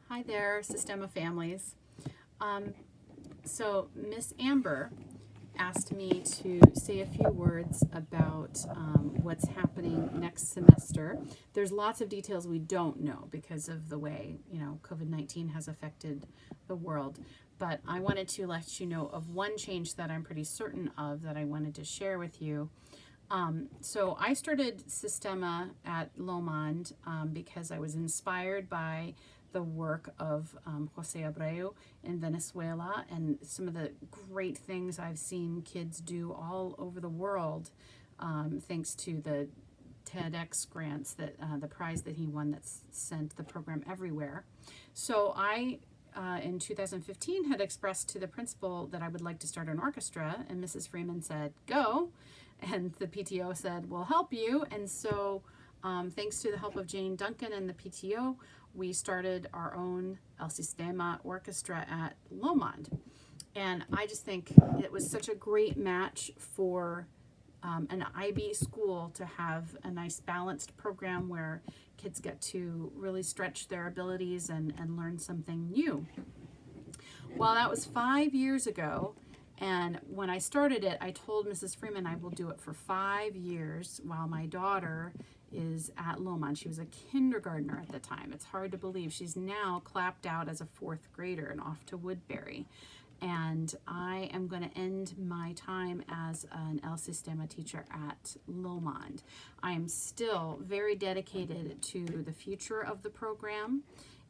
Hi there, Sistema families. So Miss Amber asked me to say a few words about what's happening next semester. There's lots of details we don't know because of the way, COVID-19 has affected the world. But I wanted to let you know of one change that I'm pretty certain of that I wanted to share with you. So I started Sistema at Lomond because I was inspired by the work of Jose Abreu in Venezuela and some of the great things I've seen kids do all over the world, thanks to the TEDx grants that the prize that he won that sent the program everywhere. So I in 2015 had expressed to the principal that I would like to start an orchestra, and Mrs. Freeman said, go. And the PTO said, we'll help you. And so thanks to the help of Jane Duncan and the PTO, we started our own El Sistema orchestra at Lomond. And I just think it was such a great match for an IB school to have a nice balanced program where kids get to really stretch their abilities and learn something new. Well, that was 5 years ago. And when I started it, I told Mrs. Freeman I will do it for 5 years while my daughter is at Lomond. She was a kindergartner at the time. It's hard to believe. She's now clapped out as a 4th grader and off to Woodbury. And I am going to end my time as an El Sistema teacher at Lomond. I am still very dedicated to the future of the program,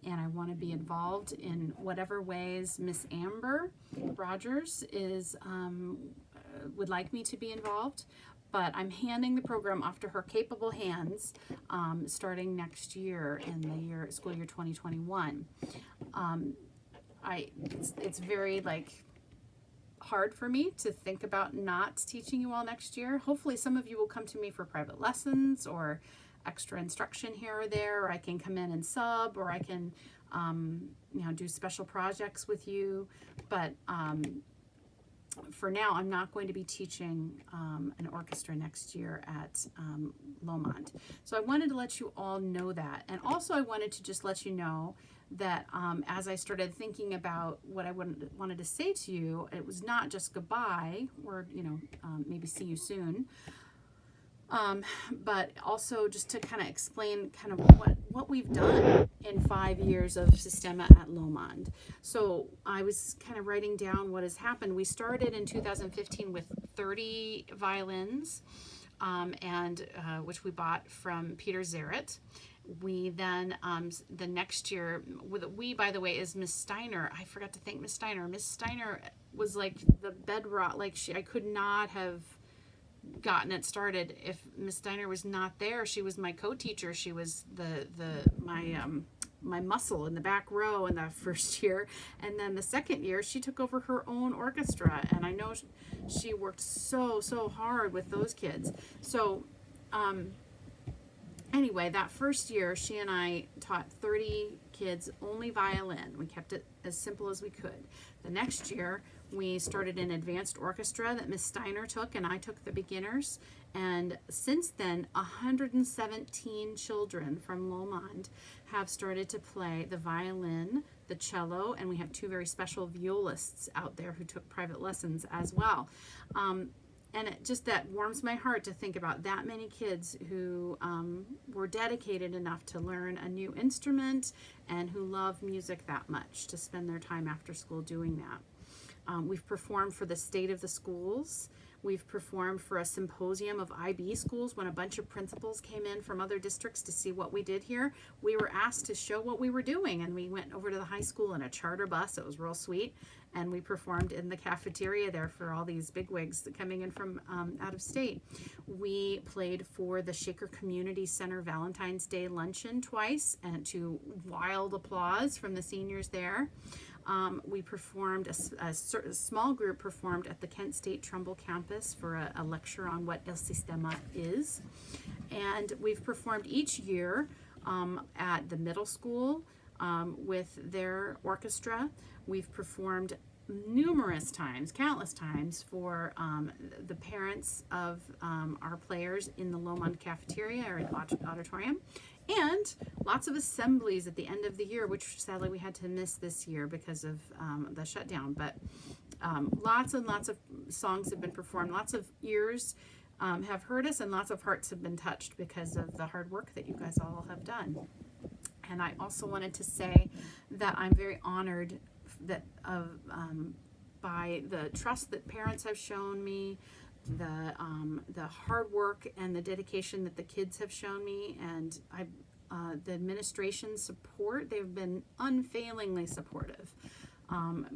and I want to be involved in whatever ways Miss Amber Rogers would like me to be involved. But I'm handing the program off to her capable hands starting next year in the school year 2021. It's very hard for me to think about not teaching you all next year. Hopefully some of you will come to me for private lessons or extra instruction here or there, or I can come in and sub, or I can do special projects with you. But for now, I'm not going to be teaching an orchestra next year at Lomond. So I wanted to let you all know that. And also I wanted to just let you know that as I started thinking about what I wanted to say to you, it was not just goodbye or, maybe see you soon, but also just to kind of explain kind of what we've done in 5 years of Sistema at Lomond. So I was kind of writing down what has happened. We started in 2015 with 30 violins, which we bought from Peter Zaret. We then, the next year, we, by the way, is Miss Steiner. I forgot to thank Miss Steiner. Miss Steiner was like the bedrock. I could not have gotten it started if Miss Steiner was not there. She was my co-teacher. She was my muscle in the back row in the first year, and then the second year she took over her own orchestra, and I know she worked so hard with those kids. So anyway, that first year she and I taught 30 kids only violin. We kept it as simple as we could. The next year we started an advanced orchestra that Miss Steiner took, and I took the beginners. And since then, 117 children from Lomond have started to play the violin, the cello, and we have 2 very special violists out there who took private lessons as well. And that warms my heart to think about that many kids who were dedicated enough to learn a new instrument and who love music that much to spend their time after school doing that. We've performed for the state of the schools. We've performed for a symposium of IB schools when a bunch of principals came in from other districts to see what we did here. We were asked to show what we were doing, and we went over to the high school in a charter bus. It was real sweet, and we performed in the cafeteria there for all these bigwigs coming in from out of state. We played for the Shaker Community Center Valentine's Day luncheon twice, and to wild applause from the seniors there. We performed, a small group performed at the Kent State Trumbull campus for a lecture on what El Sistema is. And we've performed each year at the middle school with their orchestra. We've performed numerous times, countless times, for the parents of our players in the Lomond cafeteria or auditorium. And lots of assemblies at the end of the year, which sadly we had to miss this year because of the shutdown. But lots and lots of songs have been performed. Lots of ears have heard us, and lots of hearts have been touched because of the hard work that you guys all have done. And I also wanted to say that I'm very honored that by the trust that parents have shown me, the hard work and the dedication that the kids have shown me, and the administration support. They've been unfailingly supportive.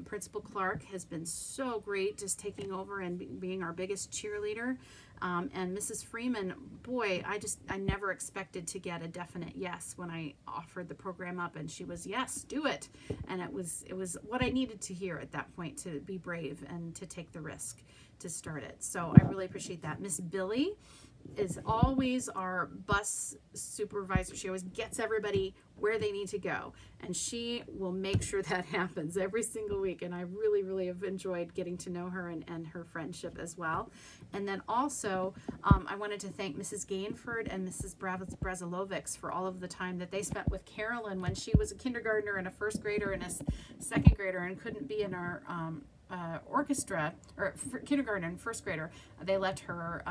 Principal Clark has been so great, just taking over and being our biggest cheerleader. And Mrs. Freeman, boy, I never expected to get a definite yes when I offered the program up, and she was, yes, do it. And it was what I needed to hear at that point, to be brave and to take the risk to start it. So I really appreciate that. Miss Billy is always our bus supervisor. She always gets everybody where they need to go, and she will make sure that happens every single week. And I really, really have enjoyed getting to know her and her friendship as well. And then also, I wanted to thank Mrs. Gainford and Mrs. Brazilovics for all of the time that they spent with Carolyn when she was a kindergartner and a first grader and a second grader and couldn't be in our orchestra, or kindergarten and first grader. They let her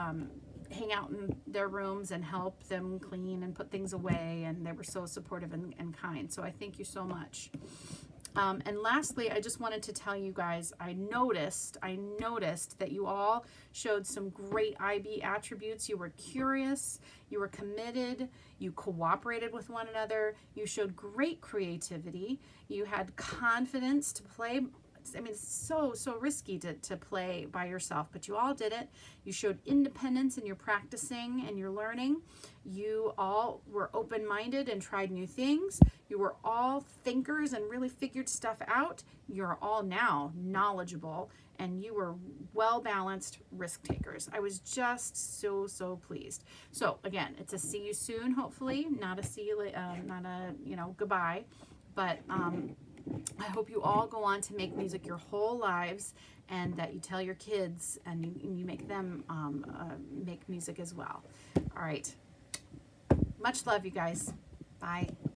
hang out in their rooms and help them clean and put things away, and they were so supportive and kind. So I thank you so much. And lastly, I just wanted to tell you guys, I noticed that you all showed some great IB attributes. You were curious, you were committed, you cooperated with one another, you showed great creativity, you had confidence to play. I mean, it's so risky to play by yourself, but you all did it. You showed independence in your practicing and your learning. You all were open-minded and tried new things. You were all thinkers and really figured stuff out. You're all now knowledgeable, and you were well-balanced risk takers. I was just so pleased. So again, it's a see you soon, hopefully, not a see you not a goodbye, but I hope you all go on to make music your whole lives, and that you tell your kids and you make them make music as well. All right. Much love, you guys. Bye.